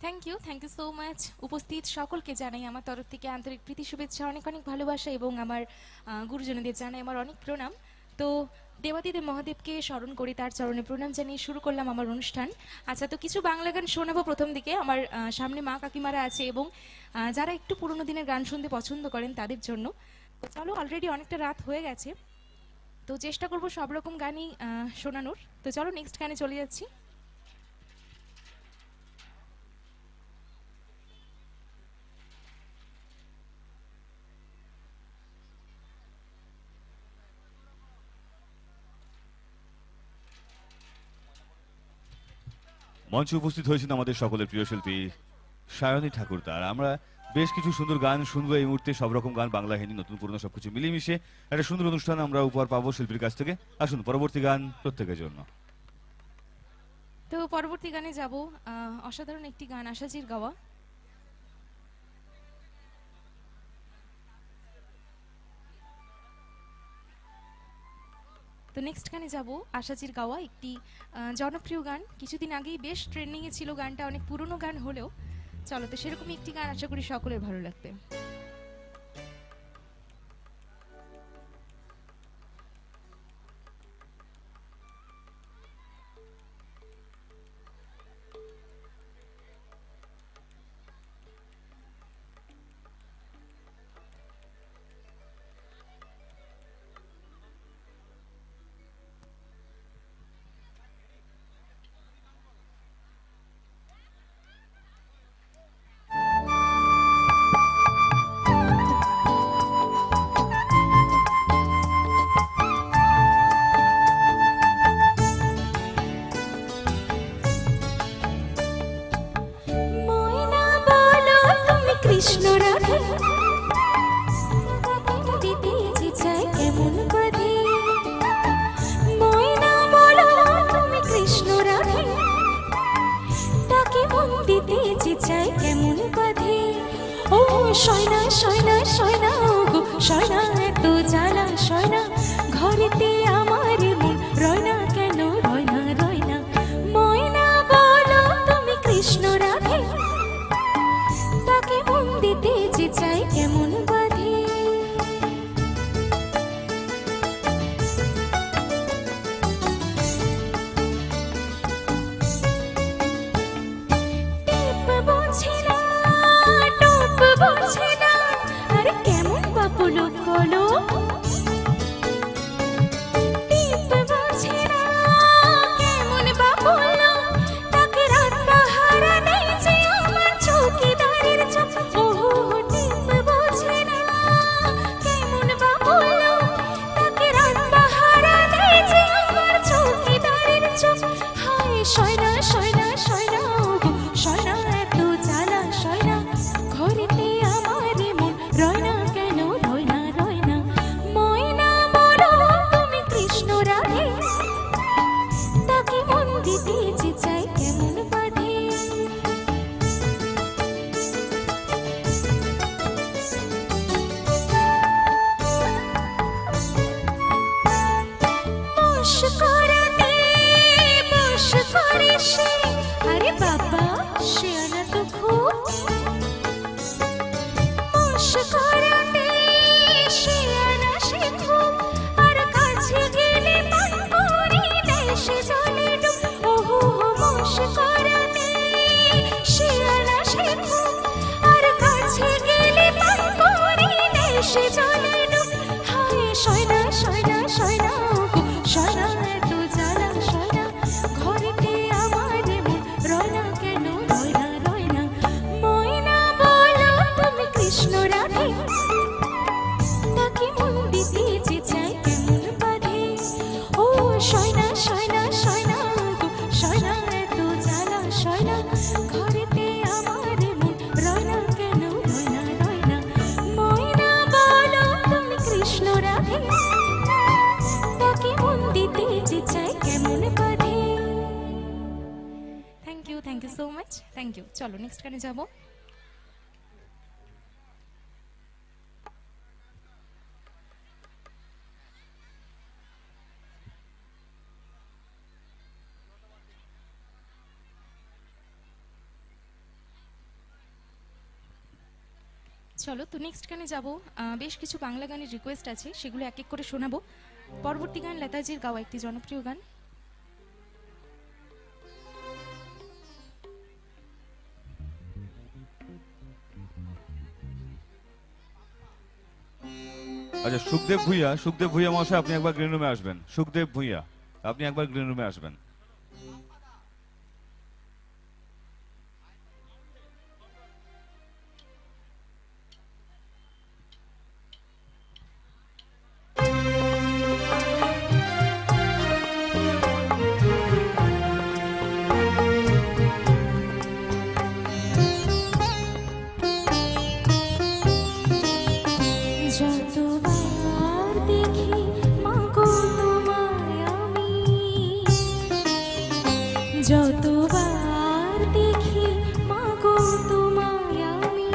Thank you so much. উপস্থিত সকলকে জানাই আমার তরফ থেকে আন্তরিক প্রীতি শুভেচ্ছা, অনেক অনেক ভালোবাসা এবং আমার গুরুজনদের জানাই আমার অনেক প্রণাম। তো দেবাদিদেব মহাদেবকে স্মরণ করি, তার চরণে প্রণাম জানিয়ে শুরু করলাম আমার অনুষ্ঠান। আচ্ছা, তো কিছু বাংলা গান শোনাবো প্রথম দিকে। আমার সামনে মা কাকিমারা আছে এবং যারা একটু পুরোনো দিনের গান শুনতে পছন্দ করেন তাদের জন্য। তো চলো, অলরেডি অনেকটা রাত হয়ে গেছে, তো চেষ্টা করবো সব রকম গানই শোনানোর। তো চলো নেক্সট গানে চলে যাচ্ছি। মঞ্চে উপস্থিত হয়েছেন আমাদের সকলের প্রিয় শিল্পী সায়নী ঠাকুরদার। আমরা বেশ কিছু সুন্দর গান শুনবো এই মুহূর্তে, সব রকম গান, বাংলা হিন্দি নতুন পুরনো সবকিছু মিলিয়ে একটা সুন্দর অনুষ্ঠান আমরা উপহার পাবো শিল্পীর কাছ থেকে। আসুন পরবর্তী গান প্রত্যেকের জন্য। তো পরবর্তী গানে যাব, অসাধারণ একটি গান, আশাজির গাওয়া। তো নেক্সট গানে যাব আশাজির গাওয়া একটি জনপ্রিয় গান, কিছুদিন আগেই বেশ ট্রেন্ডিংয়ে ছিল গানটা, অনেক পুরনো গান হলেও চলো, তো সেরকমই একটি গান আশা করি সকলের ভালো লাগবে। ময়না বলো তুমি কৃষ্ণ রাধে, দিতে যে চাই কেমন বাধে। ময়না বলো তুমি কৃষ্ণ রাধে, তাকে মন দিতে যে চাই কেমন বাধে। ও সয়না সয়না সয়না গো সয়না, এত জ্বালা সয়না, ঘরেতে আমার মন রয়না কেন রয়না রয়না। ময়না বলো তুমি কৃষ্ণ রাধে, তাকে মন দিতে যে চাই কেমন বাধে। টিপ বোঝে না, টুপ বোঝে না, আর কেমন বাপুলো কলো। টিপ বোঝে না, কেমন বাপুলো, তাকে রাত পাহারা নেই যে আমার চৌকিদারের চোখ। ওহো টিপ বোঝে না, কেমন বাপুলো, তাকে রাত পাহারা নেই যে আমার চৌকিদারের চোখ। হায় সয়না সয়না সয়না গো সয়না, এত জ্বালা সয়না, ঘরেতে আমার মন রয়না কেন রয়না রয়না। ময়না বলো তুমি কৃষ্ণ রাধে, তাকে মন দিতে যে চাই কেমন বাধে। বশ করাতে বশ করে সে, আরে বাবা সে আনা তো খুব। বশ করাতে সে আনা সে খুব, আর কাছে গেলে পান করে দেয় সে জলে ডুব। ওহো বশ করাতে সে আনা সে খুব, আর কাছে গেলে পান করে দেয় সে জলে ডুব। হায় সয়না সয়না সয়না গো সয়না, এত জ্বালা সয়না, ঘরেতে আমার মন রয়না কেন রয়না রয়না। ময়না বলো তুমি কৃষ্ণ রাধে, তাকে মন দিতে যে চাই কেমন বাধে। ও সয়না সয়না সয়না গো সয়না, এত জ্বালা সয়না, ঘরেতে আমার মন রয়না কেন রয়না রয়না। ময়না বলো তুমি কৃষ্ণ রাধে, তাকে মন দিতে যে চাই কেমন বাধে। Thank you so much, thank you. চলো নেক্সট গানে যাব। চলো তো নেক্সট গানে যাব। বেশ কিছু বাংলা গানের রিকোয়েস্ট আছে, সেগুলো এক এক করে শোনাবো। পরবর্তী গান লতাজির গাওয়া একটি জনপ্রিয় গান। আচ্ছা, সুখদেব ভুইয়া মহাশয়, আপনি একবার গ্রিন রুমে আসবেন। সুখদেব ভুইয়া, আপনি একবার গ্রিন রুমে আসবেন। যতবার দেখি মাগো তোমায় আমি, যতবার দেখি মাগো তোমায় আমি,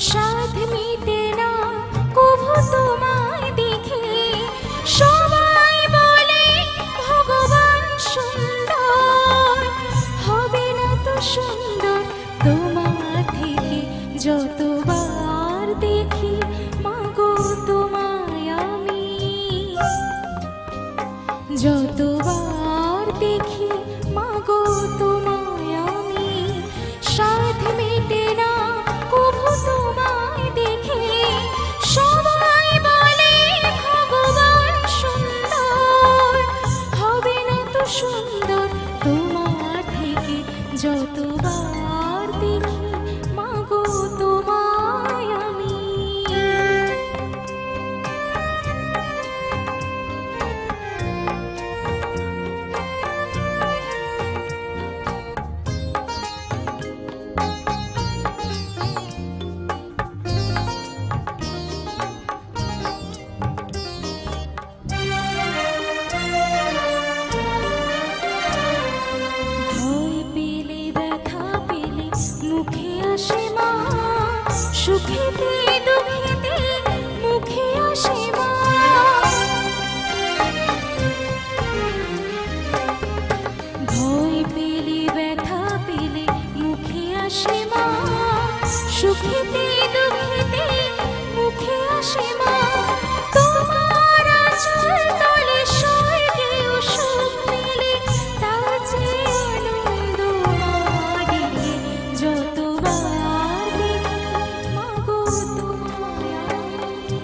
সাধ মিটে না কভু তোমায় দেখে। সবাই বলে ভগবান সুন্দর, হবে না তো সুন্দর তোমার থেকে। যতবার দেখি মাগো তোমায় আমি, যতবার দেখি মাগো তোমায় আমি, সাধ মেটে না কভু তোমায় দেখে। সবাই বলে ভগবান সুন্দর, হবে না তো সুন্দর তোমার থেকে। যতবার দেখি মাগো তোমায় আমি। ভয় পেলে ব্যথা পেলে মুখে আসে মা, সুখেতে দুঃখেতে মুখে আসে মা। ভয় পেলে ব্যথা পেলে মুখে আসে মা, সুখেতে দুঃখেতে মুখে আসে মা। তোমার আঁচল তলে স্বর্গেও সুখ মেলে, তার চেয়ে আনন্দ মা দেখে। যতবার দেখি মাগো তোমায় আমি,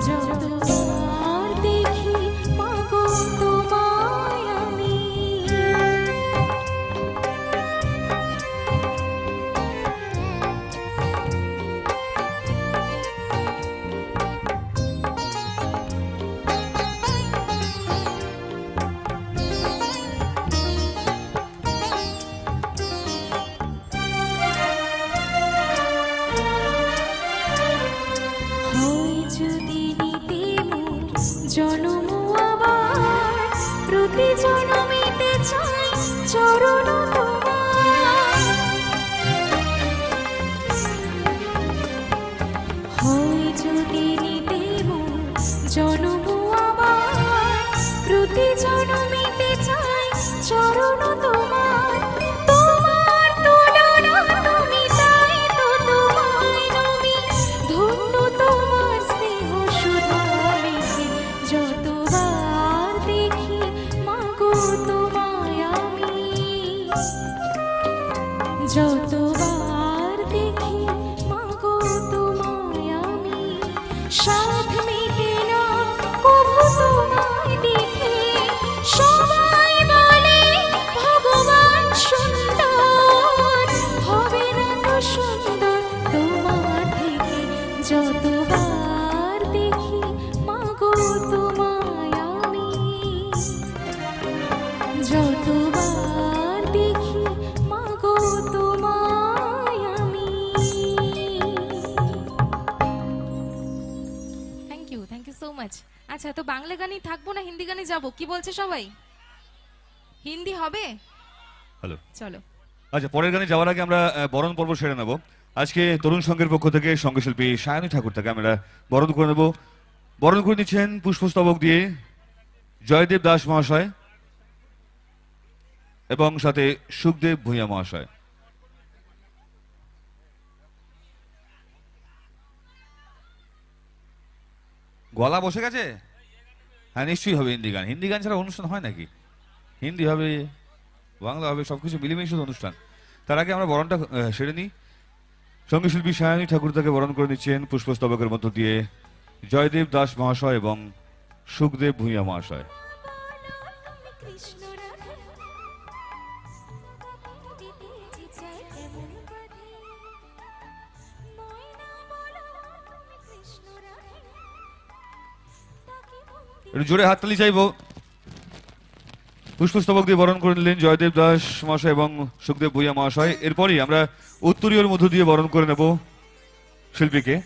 যতবার দেখি মাগো তোমায় আমি। হয় যদি নিতে মোর জনম আবার, প্রতি জনমেতে চাই চরণ তোমার। হয় যদি নিতে মোর জনম আবার, প্রতি জনমেতে চাই চরণ তোমার। তোমার তুলনা তুমি, তাই তো তোমায় নমি, ধন্য তোমার স্নেহ সুধা মেখে। যতবার দেখি মাগো তোমায় আমি, যতবার দেখি মাগো তোমায় আমি, সাধ মেটে না কভু তোমায় দেখে। সবাই বলে ভগবান সুন্দর, হবে না তো সুন্দর তোমার থেকে। যতবার দেখি মাগো তোমায় আমি, যতবার দেখি মাগো তোমায় আমি। Thank you so much. আচ্ছা, তো বাংলা গানেই থাকবো না হিন্দি গানে যাব, কি বলছে সবাই? হিন্দি হবে? হ্যালো। চলো। আচ্ছা, পরের গানে যাওয়ার আগে আমরা বরণ পর্ব সেরে নেব। আজকে তরুণ সংঘের পক্ষ থেকে সঙ্গীতশিল্পী সায়নী ঠাকুর তাকে আমরা বরণ করে নেব। বরণ করে নিচ্ছেন পুষ্পস্তবক দিয়ে জয়দেব দাস মহাশয় এবং সাথে সুখদেব ভূঁইয়া মহাশয়। গলা বসে গেছে? হ্যাঁ, নিশ্চয়ই হবে হিন্দি গান। হিন্দি গান ছাড়া অনুষ্ঠান হয় নাকি? হিন্দি হবে, বাংলা হবে, সবকিছু মিলেমিশে তো অনুষ্ঠান। তার আগে আমরা বরণটা সেরে নিই। সঙ্গীত শিল্পী সায়নী ঠাকুরদাকে বরণ করে নিচ্ছেন পুষ্পস্তবকের মধ্য দিয়ে জয়দেব দাস মহাশয় এবং সুখদেব ভূঁইয়া মহাশয়। কৃষ্ণ রাধে দিতে চাই কেমন বাধে ময়না বলো তুমি কৃষ্ণ রাধে তাকে ভক্তি একটু জোরে হাততালি চাইবো। পুষ্পস্তবক দিয়ে বরণ করে নিলেন জয়দেব দাস মহাশয় এবং সুখদেব ভূঁইয়া মহাশয়। এরপরই আমরা উত্তরীয়র মধ্য দিয়ে বরণ করে নেব শিল্পীকে।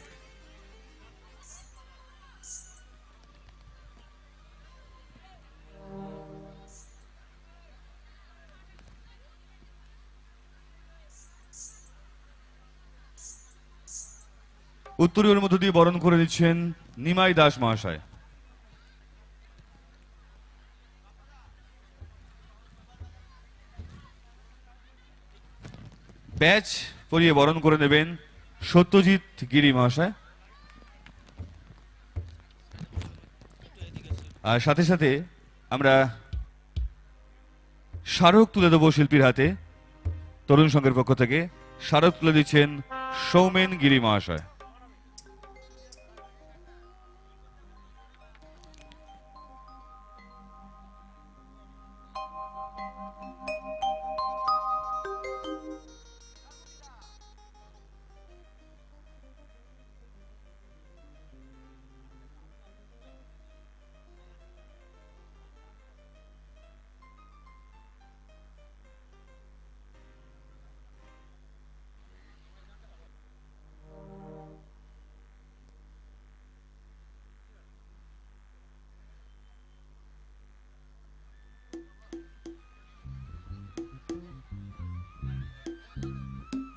উত্তরীয়র মধ্য দিয়ে বরণ করে নিচ্ছেন নিমাই দাস মহাশয়। ব্যাচ পরিয়ে বরণ করে নেবেন সত্যজিৎ গিরি মহাশয়। আর সাথে সাথে আমরা স্মারক তুলে দেবো শিল্পীর হাতে। তরুণ সংঘের পক্ষ থেকে স্মারক তুলে দিচ্ছেন সৌমেন গিরি মহাশয়।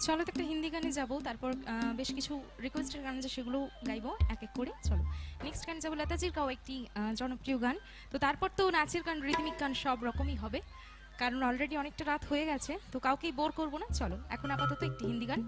চলো তো একটা হিন্দি গানে যাবো, তারপর বেশ কিছু রিকোয়েস্টের গান আছে সেগুলো গাইবো এক এক করে। চলো নেক্সট গান যাবো লতাজির গাও একটি জনপ্রিয় গান। তো তারপর তো নাচের গান, রিদমিক গান সব রকমই হবে, কারণ অলরেডি অনেকটা রাত হয়ে গেছে, তো কাউকেই বোর করবো না। চলো এখন আপাতত একটি হিন্দি গান।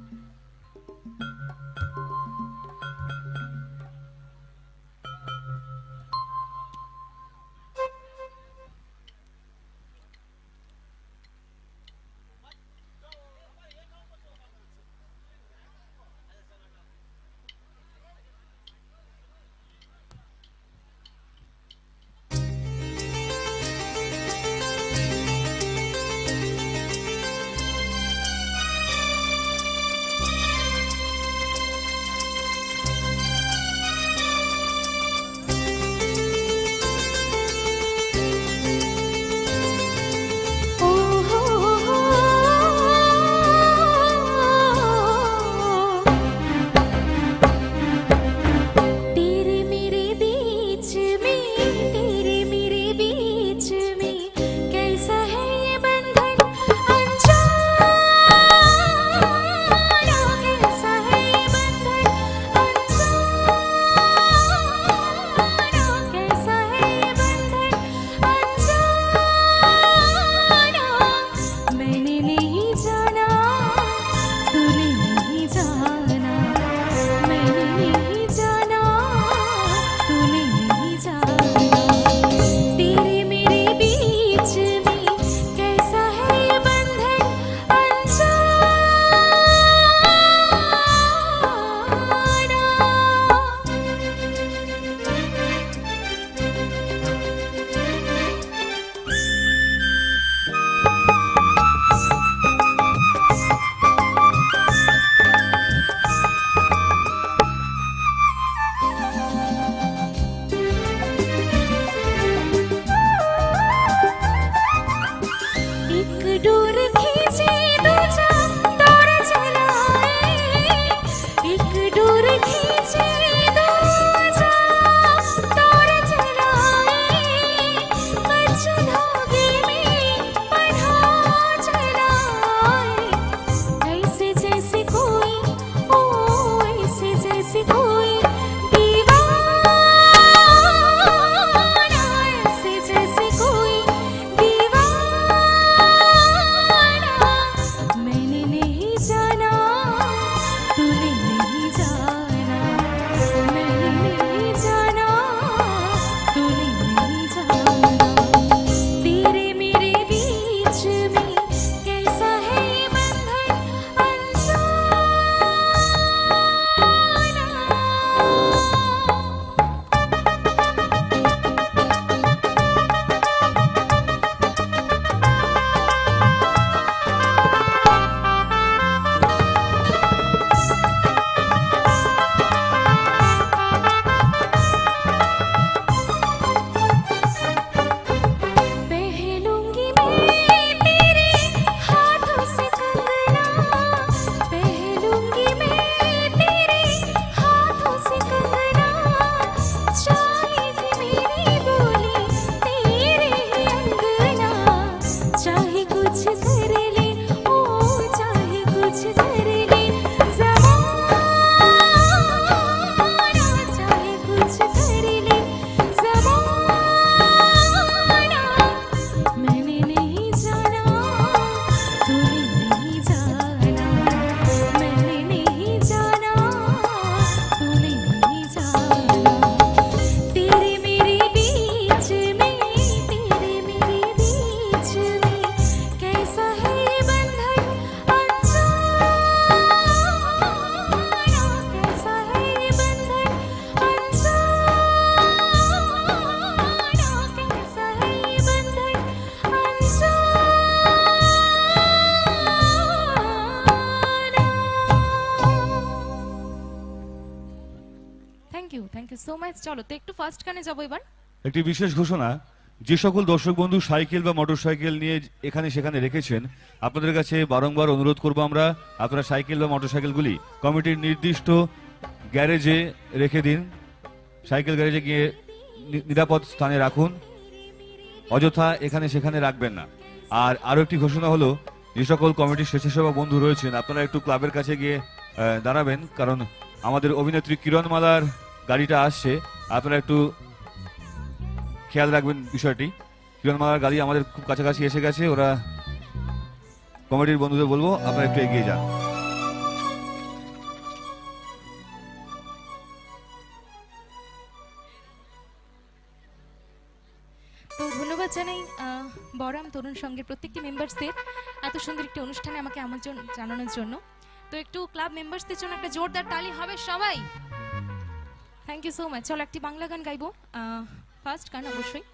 So much. চলো তো একটু ফার্স্ট গানে যাবো এবার। একটি বিশেষ ঘোষণা, যে সকল দর্শক বন্ধু সাইকেল বা মোটরসাইকেল নিয়ে এখানে সেখানে রেখেছেন, আপনাদের কাছে বারংবার অনুরোধ করব আমরা, আপনারা সাইকেল বা মোটরসাইকেলগুলি কমিটির নির্দিষ্ট গ্যারেজে রেখে দিন। সাইকেল গ্যারেজে গিয়ে নিরাপদ স্থানে রাখুন, অযথা এখানে সেখানে রাখবেন না। আর আরো একটি ঘোষণা হলো, যে সকল কমিটির স্বেচ্ছাসেবক বন্ধু রয়েছেন, আপনারা একটু ক্লাবের কাছে গিয়ে দাঁড়াবেন, কারণ আমাদের অভিনেত্রী কিরণমালার গাড়িটা আসছে, আপনারা একটু খেয়াল রাখবেন বিষয়টি। কিরণমালার গাড়ি আমাদের খুব কাছাকাছি এসে গেছে, ওরা কমিটির বন্ধুদের বলবো আপনারা একটু এগিয়ে যান। তো ধন্যবাদ জানাই বরাম তরুণ সংঘের প্রত্যেকটি মেম্বার্সদের এত সুন্দর একটি অনুষ্ঠানে আমাকে আমন্ত্রণ জানানোর জন্য। তো একটু ক্লাব মেম্বার্সদের জন্য একটা জোরদার তালি হবে সবাই। Thank you so much. চলো একটি বাংলা গান গাইবো, ফার্স্ট গান অবশ্যই।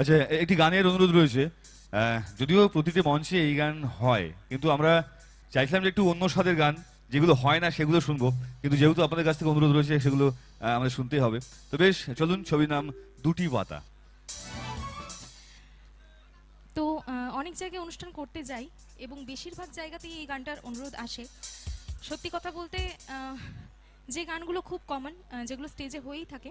আচ্ছা, একটি গানের অনুরোধ রয়েছে। যদিও প্রতিটি মঞ্চে এই গান হয়, কিন্তু আমরা চাইছিলাম যে একটু অন্য স্বাদের গান, যেগুলো হয় না সেগুলো শুনবো, কিন্তু যেহেতু আপনাদের কাছ থেকে অনুরোধ রয়েছে সেগুলো আমাদের শুনতেই হবে। তো বেশ, চলুন, ছবির নাম দুটি পাতা। তো অনেক জায়গায় অনুষ্ঠান করতে যাই এবং বেশিরভাগ জায়গাতেই এই গানটার অনুরোধ আসে। সত্যি কথা বলতে যে গানগুলো খুব কমন, যেগুলো স্টেজে হয়েই থাকে,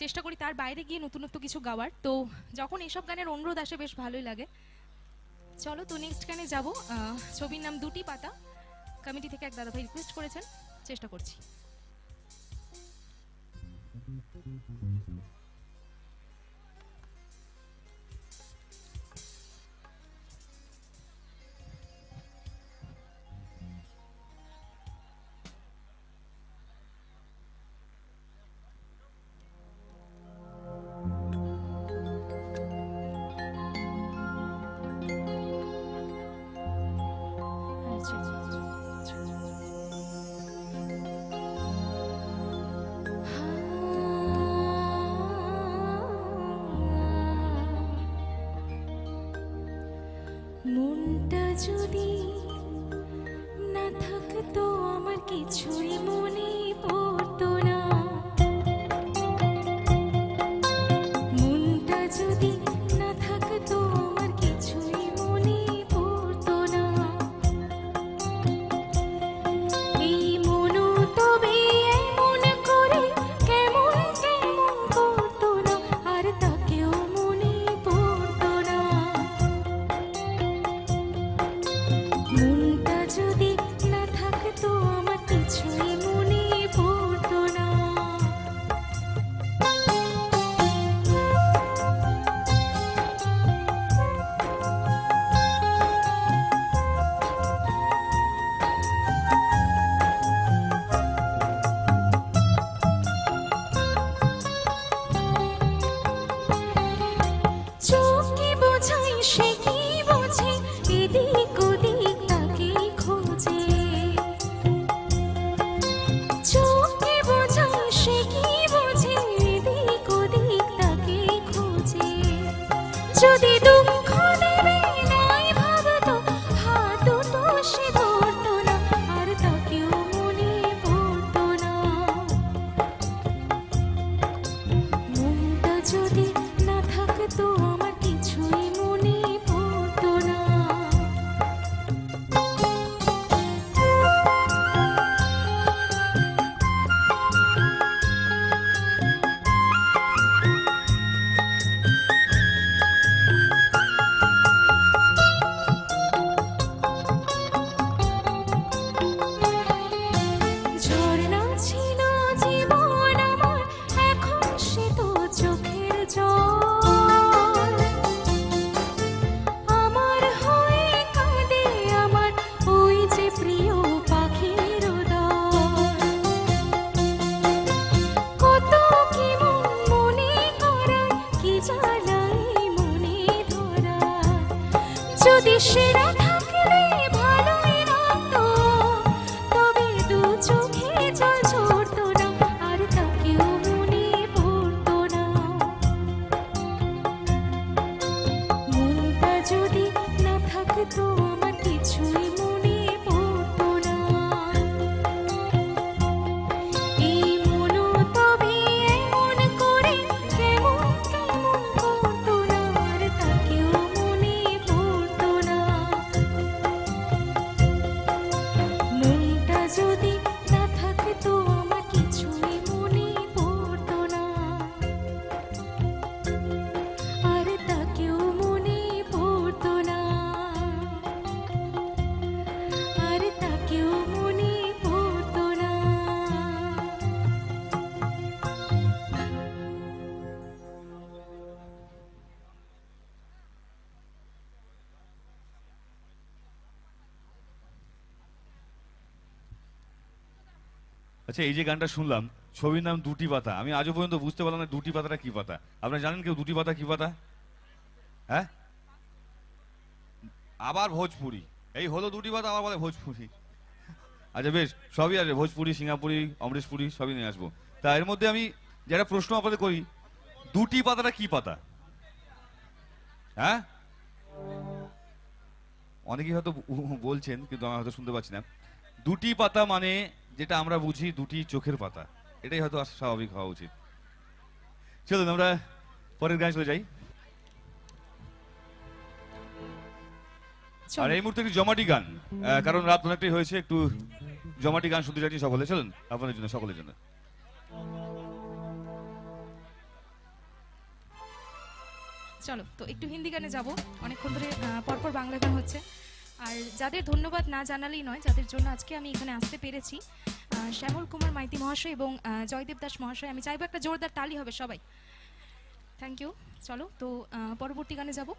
চেষ্টা করি তার বাইরে গিয়ে নতুনত্ব কিছু গাওয়ার। তো যখন এসব গানের অনুরোধ আসে বেশ ভালোই লাগে। চলো তো নেক্সট গানে যাব। ছবির নাম দুটি পাতা। কমিটি থেকে এক দাদাভাই রিকোয়েস্ট করেছেন, চেষ্টা করছি। আচ্ছা, আচ্ছা, আচ্ছা, আচ্ছা। মনটা যদি না থাকতো আমার কিছুই মনে পড়তো না। মনটা যদি না থাকতো আমার কিছুই মনে পড়তো না। এই মনও তবে এমন করে কেমন কেমন করতো না, আর তাকেও মনে পড়তো না। মনটা যদি না থাকতো আমার কিছুই মনে পড়তো না। চোখ কি বোঝাই সে কি বোঝে, এদিক ওদিক তাকে খোঁজে। চোখ কি বোঝাই সে কি বোঝে, এদিক ওদিক তাকে খোঁজে। যদি দুঃখ দেবে নাই ভাবতো, হাত তো সে ধরতো না, আর তাকেও মনে পড়তো না। মনটা যদি না থাকতো আমার কিছুই মনে পড়তো না। ঝর্ণা ছিল জীবন আমার, এখন সে তো চোখের জল। আমার হয়ে কাঁদে আমার ওই যে প্রিয় পাখির দল। কত কি মনে করার, কি জ্বালাই মনে ধরার। যদি সেরা থাকলে ভালোই লাগতো, তবে দু চোখে জল ঝরতো না, আর তাকেও মনে পড়তো না। মনটা যদি না থাকতো আমার কিছুই মনে পড়তো না। এই মনও তবে এমন করে কেমন কেমন করতো না, আর তাকেও মনে পড়তো না। মনটা যদি না থাকতো আমার কিছুই মনে পড়তো না, আর তাকেও মনে পড়তো না, আর তাকেও মনে পড়তো না। আচ্ছা, এই যে গানটা শুনলাম, ছবির নাম দুটি পাতা, আমি আজও পর্যন্ত বুঝতে পারলাম না দুটি পাতাটা কি পাতা। আপনারা জানেন কেউ দুটি পাতা কি পাতা? হ্যাঁ, আবার ভোজপুরি, এই হলো দুটি পাতা, আবার বলে ভোজপুরি। আচ্ছা বেশ, সবই আছে, ভোজপুরি, সিঙ্গাপুরি, অমরেশপুরি সবই নিয়ে আসবো। তা এর মধ্যে আমি যারা প্রশ্ন আপনাদের করি, দুটি পাতাটা কি পাতা? হ্যাঁ, অনেকেই হয়তো বলছেন, কিন্তু আমি হয়তো শুনতে পাচ্ছি না। দুটি পাতা মানে যেটা আমরা বুঝি দুটি চোখের পাতা, এটাই হয়তো স্বাভাবিক হওয়া উচিত। চলুন আমরা পরের গান চলে যাই। চলো। আর এই মুহূর্তে একটি জমাটি গান, কারণ রাত অনেকটাই হয়েছে, একটু জমাটি গান শুনতে যাচ্ছি সকলে। চলুন আপনাদের জন্য, সকলের জন্য। চলো তো একটু হিন্দি গানে যাব, অনেকক্ষণ ধরে পরপর বাংলা গান হচ্ছে। আর যাদের ধন্যবাদ না জানালেই নয়, যাদের জন্য আজকে আমি এখানে আসতে পেরেছি, শ্যামল কুমার মাইতি মহাশয় এবং জয়দেব দাস মহাশয়, আমি চাইবো একটা জোরদার তালি হবে সবাই। Thank you. চলো তো পরবর্তী গানে যাব।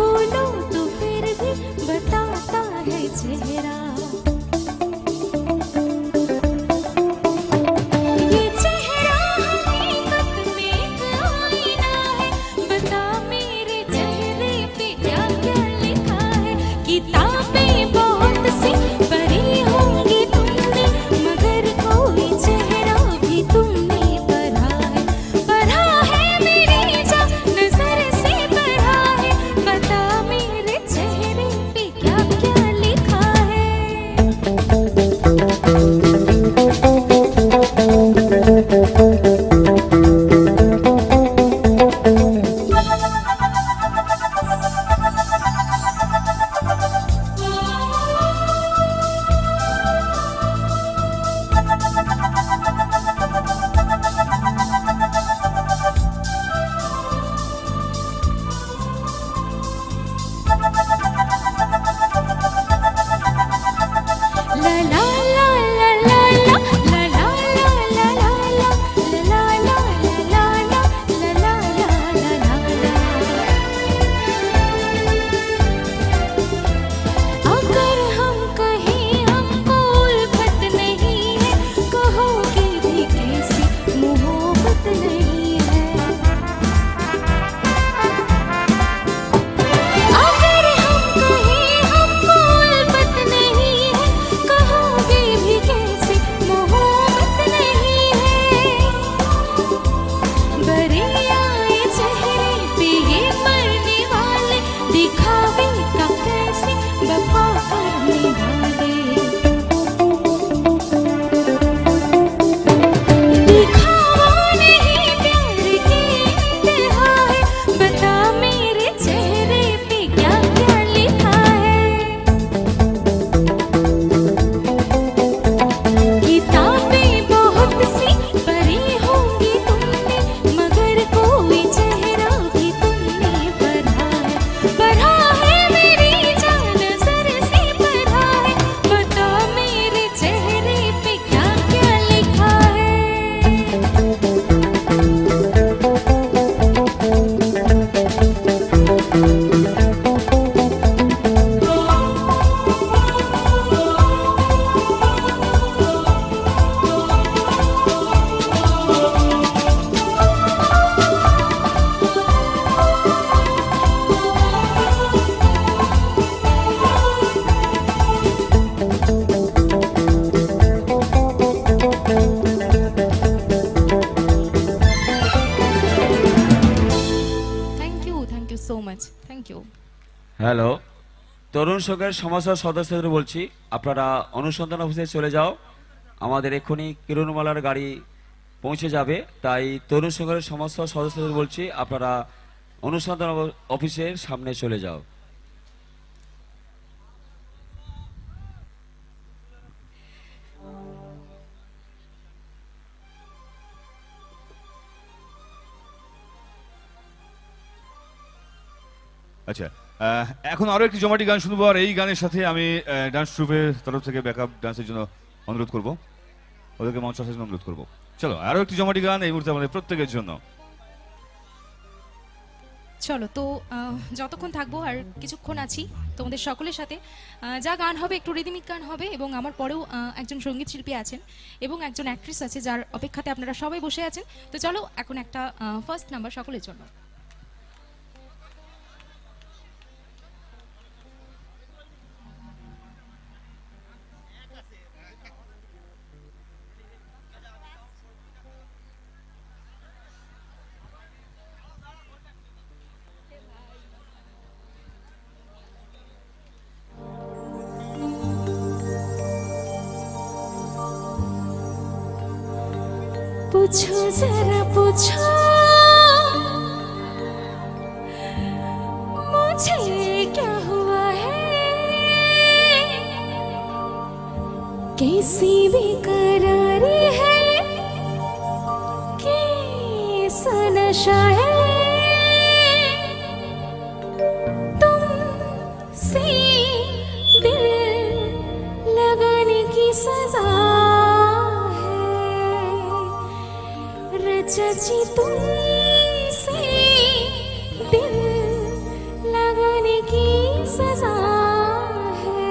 बोलो तो फिर भी बताता है चेहरा। হ্যালো, তরুণ সংঘের সমাজসেবা সদস্যদের বলছি, আপনারা অনুসন্ধান অফিসে চলে যাও। আমাদের এক্ষুনি কিরণমালার গাড়ি পৌঁছে যাবে, তাই তরুণ সংঘের সমাজসেবা সদস্যদের বলছি, আপনারা অনুসন্ধান অফিসের সামনে চলে যাও। আচ্ছা, এখন আরো একটি জমাটি গান শুনবো, আর এই গানের সাথে আমি ডান্স ট্রুপের তরফ থেকে ব্যাকআপ ডান্সের জন্য অনুরোধ করব, ওদেরকে মঞ্চ আসার জন্য অনুরোধ করবো। চলো, আরো একটি জমাটি গান এই মুহূর্তে আমাদের প্রত্যেকের জন্য। চলো তো, যতক্ষণ থাকবো আর কিছুক্ষণ আছি তোমাদের সকলের সাথে। যা গান হবে একটু রিদমিক গান হবে, এবং আমার পরেও একজন সঙ্গীত শিল্পী আছেন এবং একজন অ্যাক্ট্রেস আছে যার অপেক্ষাতে আপনারা সবাই বসে আছেন। তো চলো, এখন একটা ফার্স্ট নাম্বার সকলের জন্য। पूछो जरा पूछो मुझे क्या हुआ है, कैसी बेकरारी है, कैसा नशा है, तुमसे दिल लगाने की सजा चाची, तुमसे दिल लगाने की सजा है।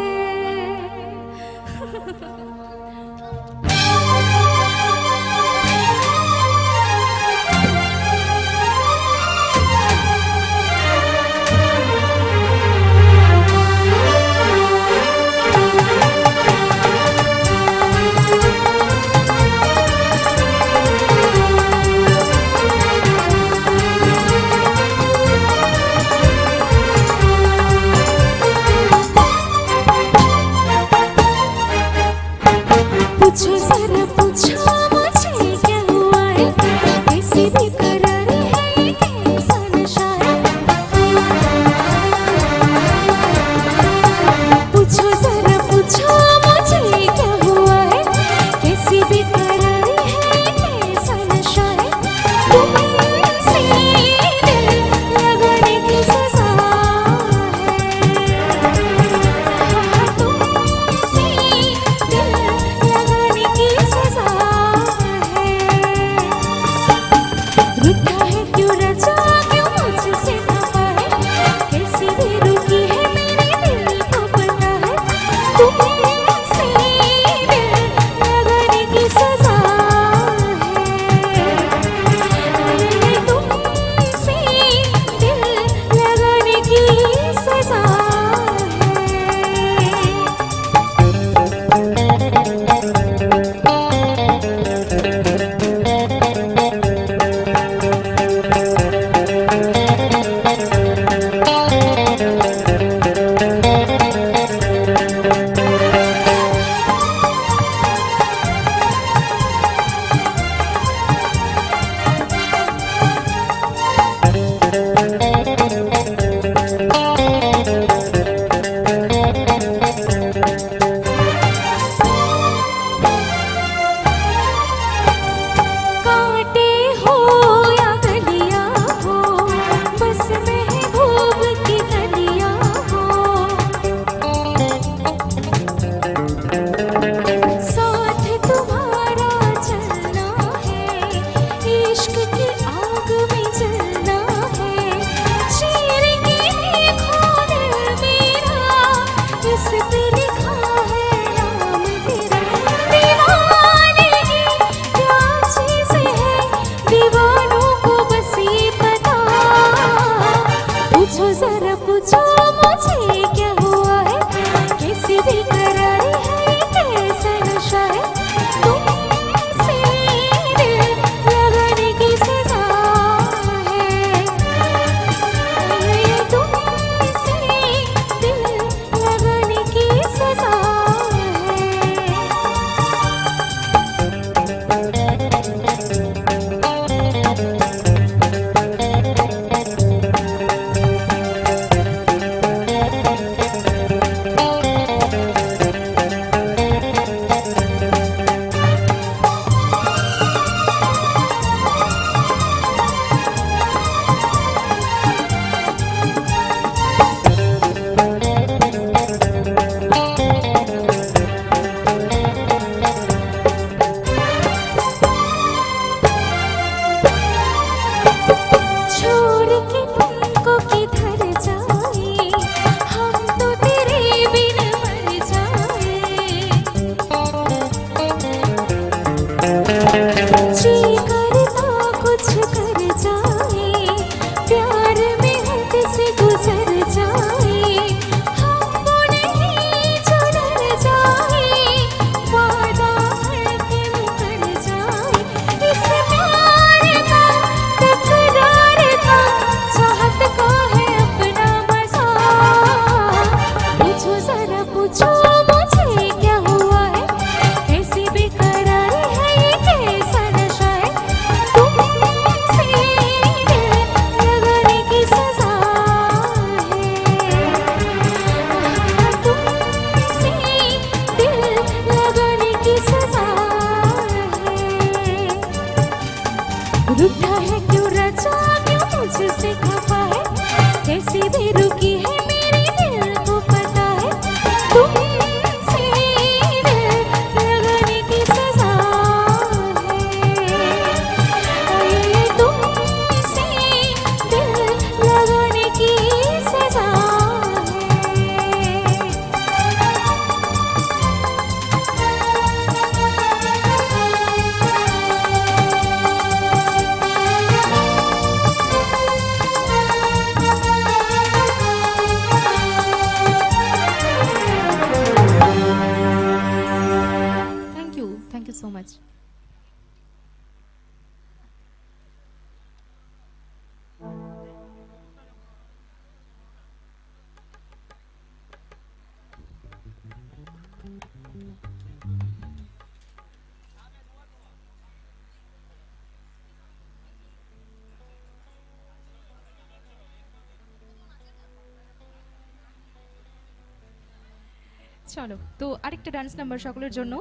চলো তো আরেকটা ডান্স নাম্বার সকলের জন্য।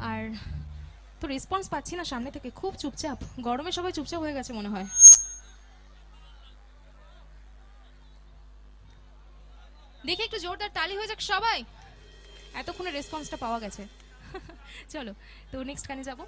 আর তো রেসপন্স পাচ্ছি না সামনে থেকে, খুব চুপচাপ, গরমে সবাই চুপচাপ হয়ে গেছে মনে হয়। দেখি একটু জোরদার তালি হয়ে যাক সবাই, এতক্ষণে রেসপন্সটা পাওয়া গেছে। চলো তো নেক্সট গানে যাব।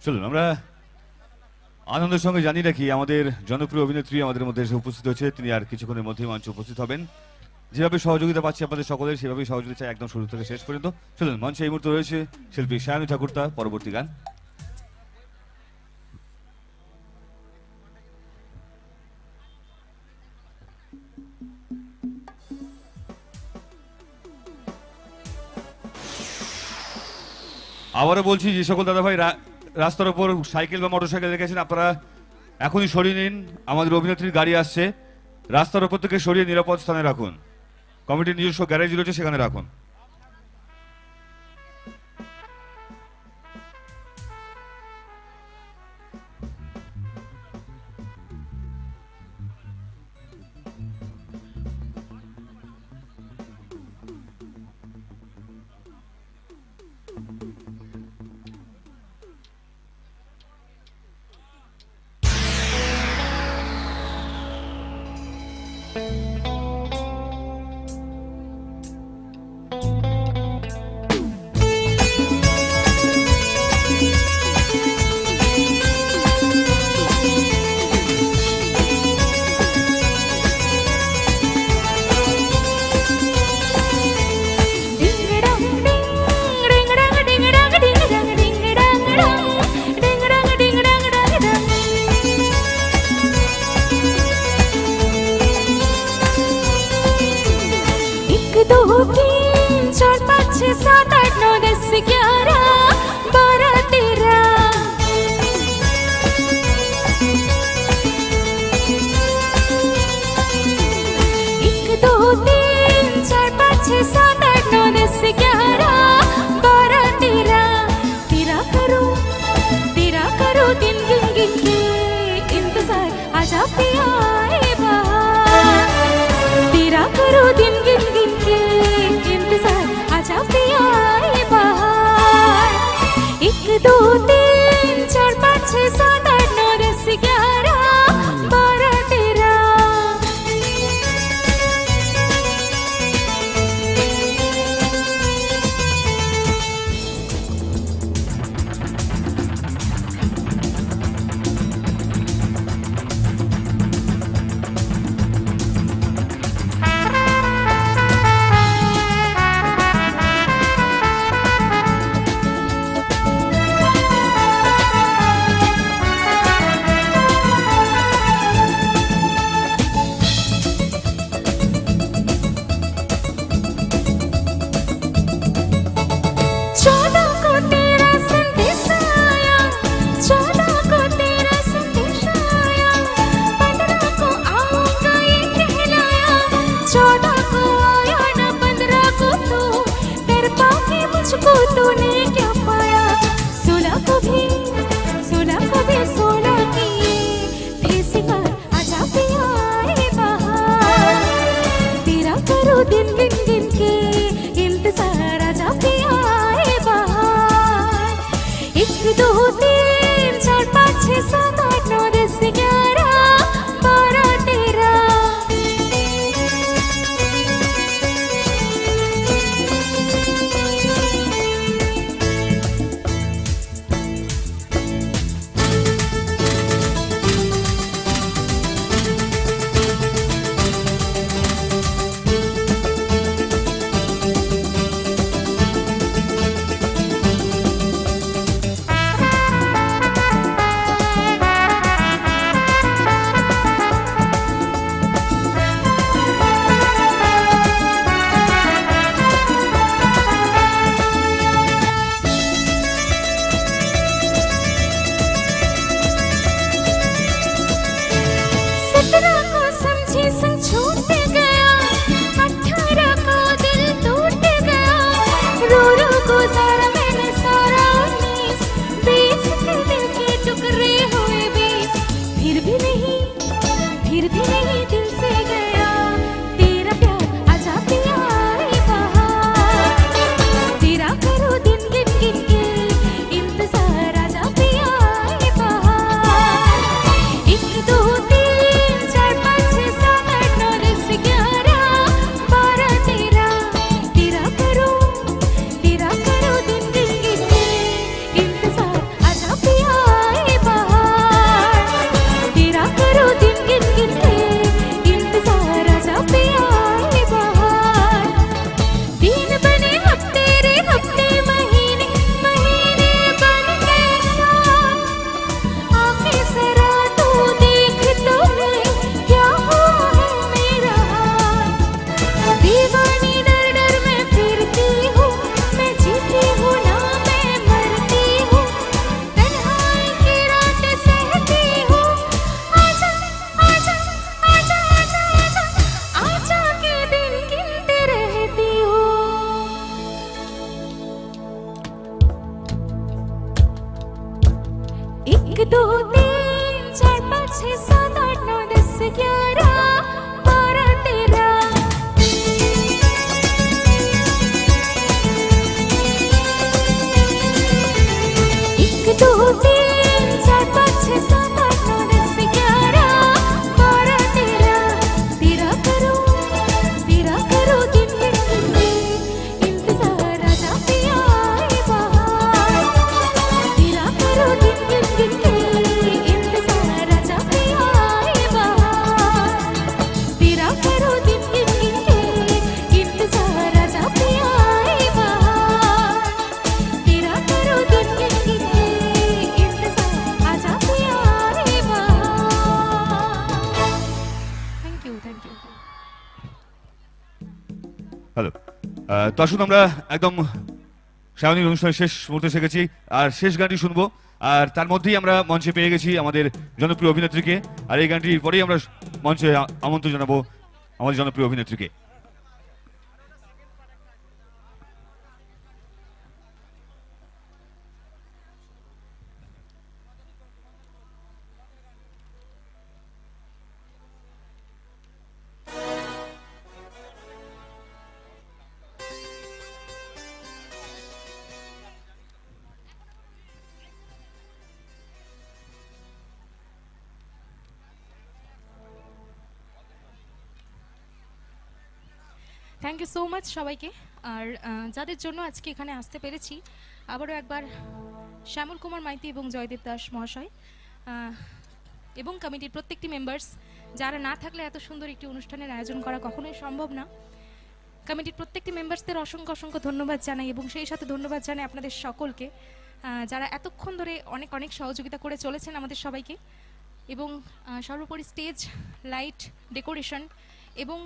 চলুন আমরা আনন্দের সঙ্গে জানিয়ে রাখি আমাদের জনপ্রিয় অভিনেত্রী আমাদের মধ্যে এসে উপস্থিত হচ্ছে। তিনি আর কিছুক্ষণের মধ্যেই মঞ্চে উপস্থিত হবেন। যেভাবে সহযোগিতা পাচ্ছি আপনাদের সকলের, সেভাবেই সহযোগিতা চাই একদম শুরু থেকে শেষ পর্যন্ত। চলুন মঞ্চে এই মুহূর্তে রয়েছে শিল্পী সায়নী ঠাকুরতা, পরবর্তী গান। আবারও বলছি, যে সকল দাদাভাই রাস্তার উপর সাইকেল বা মোটরসাইকেল রেখেছেন, আপনারা এখনই সরিয়ে নিন। আমাদের অভিনেত্রীর গাড়ি আসছে, রাস্তার উপর থেকে সরিয়ে নিরাপদ স্থানে রাখুন। কমিটির নিজস্ব গ্যারেজ রয়েছে, সেখানে রাখুন। एक दो तीन चार पाँच छः सात आठ नौ 10 11 12 13 एक दो तीन चार पाँच छः सात आठ नौ 10 11 12 13 तेरा करो दिन गिन गिन के इंतजार आजा पिया आए बहार तेरा करो दिन गिन गिन के इंतजार आजा पिया आए बहार तेरा करो दिन गिन गिन के इंतजार आजा पिया आए बहार तेरा करो दिन गिन गिन के इंतजार आजा पिया आए बहार थैंक यू হ্যালো, তো আসুন আমরা একদম সায়নীর অনুষ্ঠানের শেষ মুহূর্তে এসে গেছি, আর শেষ গানটি শুনবো। আর তার মধ্যেই আমরা মঞ্চে পেয়ে গেছি আমাদের জনপ্রিয় অভিনেত্রীকে, আর এই গানটির পরেই আমরা মঞ্চে আমন্ত্রণ জানাবো আমাদের জনপ্রিয় অভিনেত্রীকে। থ্যাংক ইউ সো মাচ সবাইকে। আর যাদের জন্য আজকে এখানে আসতে পেরেছি, আবারও একবার শ্যামল কুমার মাইতি এবং জয়দেব দাস মহাশয় এবং কমিটির প্রত্যেকটি মেম্বার্স, যারা না থাকলে এত সুন্দর একটি অনুষ্ঠানের আয়োজন করা কখনোই সম্ভব না। কমিটির প্রত্যেকটি মেম্বার্সদের অসংখ্য অসংখ্য ধন্যবাদ জানাই, এবং সেই সাথে ধন্যবাদ জানাই আপনাদের সকলকে, যারা এতক্ষণ ধরে অনেক অনেক সহযোগিতা করে চলেছেন আমাদের সবাইকে। এবং সর্বোপরি স্টেজ, লাইট, ডেকোরেশন এবং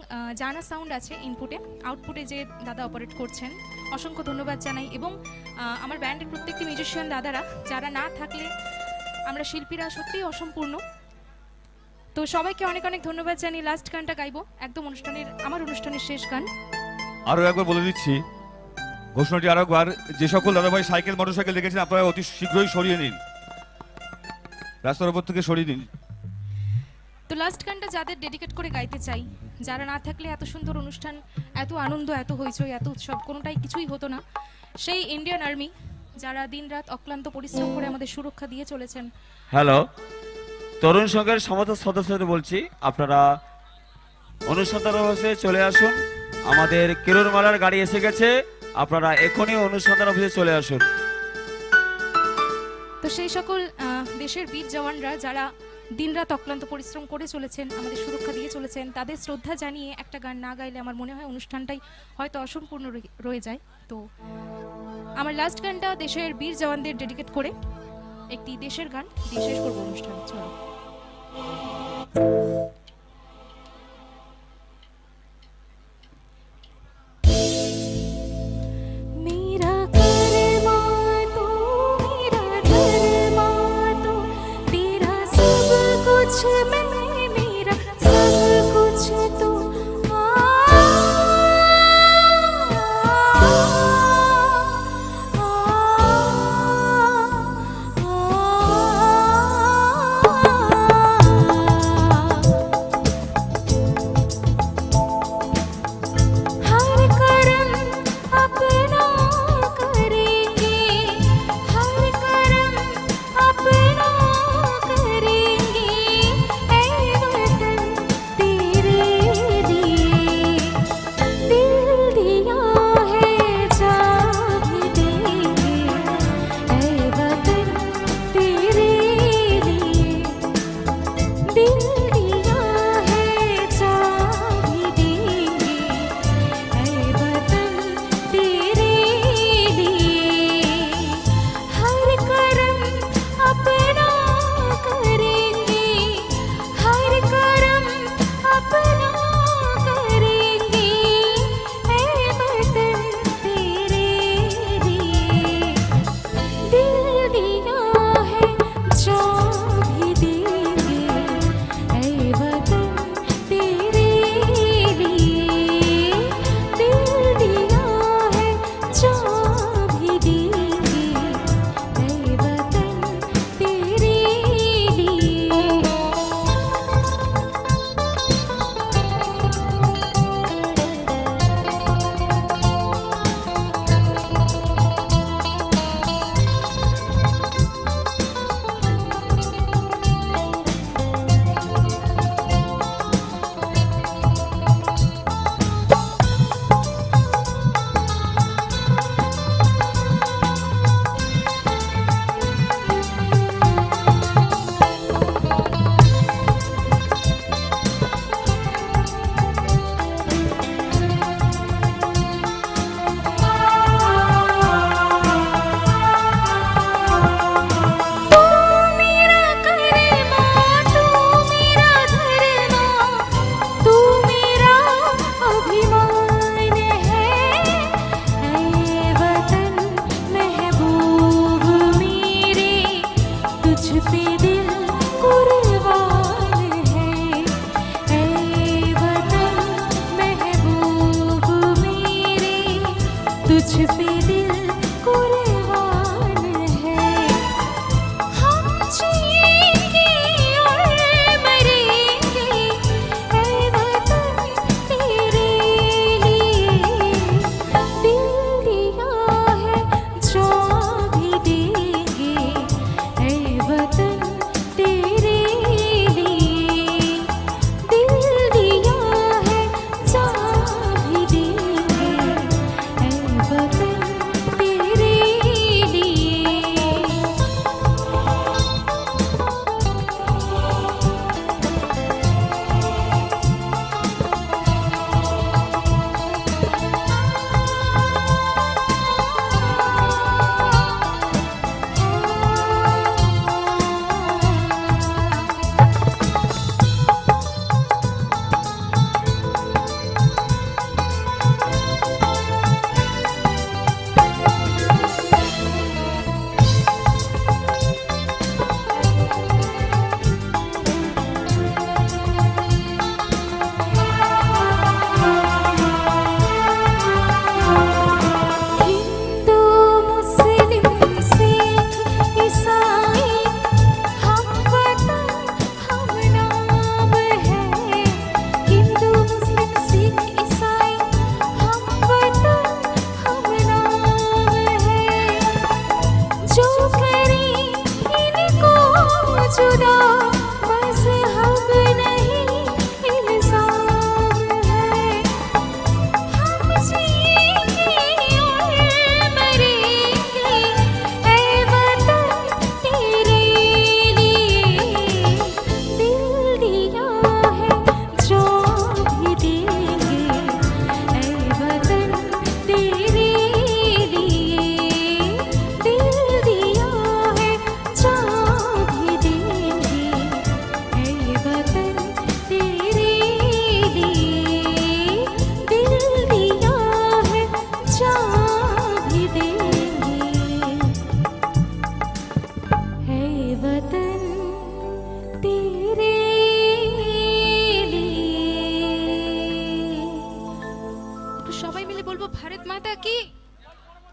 জানা সাউন্ড আছে ইনপুটে, আউটপুটে যে দাদা অপারেট করছেন, অসংখ্য ধন্যবাদ জানাই। এবং আমার ব্যান্ডের প্রত্যেকটি মিউজিশিয়ান দাদারা, যারা না থাকলে আমরা শিল্পীরা সত্যিই অসম্পূর্ণ। তো সবাইকে অনেক অনেক ধন্যবাদ জানিয়ে লাস্ট গানটা গাইবো, একদম আমার অনুষ্ঠানের শেষ গান। আরো একবার বলে দিচ্ছি ঘোষণাটি, আরো একবার, যে সকল দাদাভাই সাইকেল মোটরসাইকেল দেখেছেন আপনারা অতি শীঘ্রই সরিয়ে নিন, রাস্তার উপর থেকে সরিয়ে দিন। তো লাস্ট গানটা যাদের ডেডিকেট করে গাইতে চাই, যারা না থাকলে এত সুন্দর অনুষ্ঠান, এত আনন্দ, এত হইচই, এত উৎসব কোনোটাই কিছুই হতো না। সেই ইন্ডিয়ান আর্মি, যারা দিনরাত অক্লান্ত পরিশ্রম করে আমাদের সুরক্ষা দিয়ে চলেছেন। হ্যালো, তরুণ সংঘের সমস্ত সদস্যদের বলছি আপনারা অনুষ্ঠান অফিসে চলে আসুন। আমাদের কিরণমালার গাড়ি এসে গেছে, আপনারা এখনই অনুষ্ঠান অফিসে চলে আসুন। তো সেই সকল দেশের বীর জওয়ানরা, যারা দিনরাত অক্লান্ত পরিশ্রম করে চলেছেন, আমাদের সুরক্ষা দিয়ে চলেছেন, তাদের শ্রদ্ধা জানিয়ে একটা গান না গাইলে আমার মনে হয় অনুষ্ঠানটাই হয়তো অসম্পূর্ণ রয়ে যায়। তো আমার লাস্ট গানটা দেশের বীর জওয়ানদের ডেডিকেট করে একটি দেশের গান দিয়ে শেষ করবো অনুষ্ঠান। চলো। मेरा कर्मा तू मेरा धर्मा तू तेरा सब कुछ मैं मेरा सब कुछ तू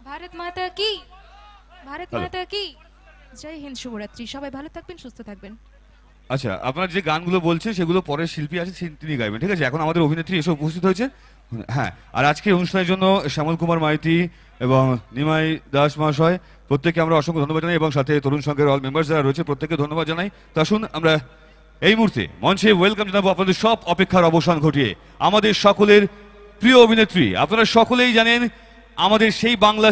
ভারত মাতা কি, ভারত হ্যালো। মাতা কি। জয় হিন্দ, শুভরাত্রি। সবাই ভালো থাকবেন, সুস্থ থাকবেন। আচ্ছা, আপনার যে গানগুলো বলছেন সেগুলো পরের শিল্পী আছে তিনি গাইবেন, ঠিক আছে? এখন আমাদের অভিনেত্রী এসে উপস্থিত হয়েছে। হ্যাঁ, আর আজকে অনুষ্ঠানের জন্য শ্যামল কুমার মাইতি এবং নিমাই দাস মহাশয় প্রত্যেককে আমরা অসংখ্য ধন্যবাদ জানাই, এবং সাথে তরুণ সংঘের অল মেম্বার্স যারা রয়েছে প্রত্যেককে ধন্যবাদ জানাই। তো আসুন আমরা এই মুহূর্তে মঞ্চে ওয়েলকাম জানাবো আপনাদের সব অপেক্ষার অবসান ঘটিয়ে আমাদের সকলের প্রিয় অভিনেত্রী। আপনারা সকলেই জানেন আমাদের সেই বাংলা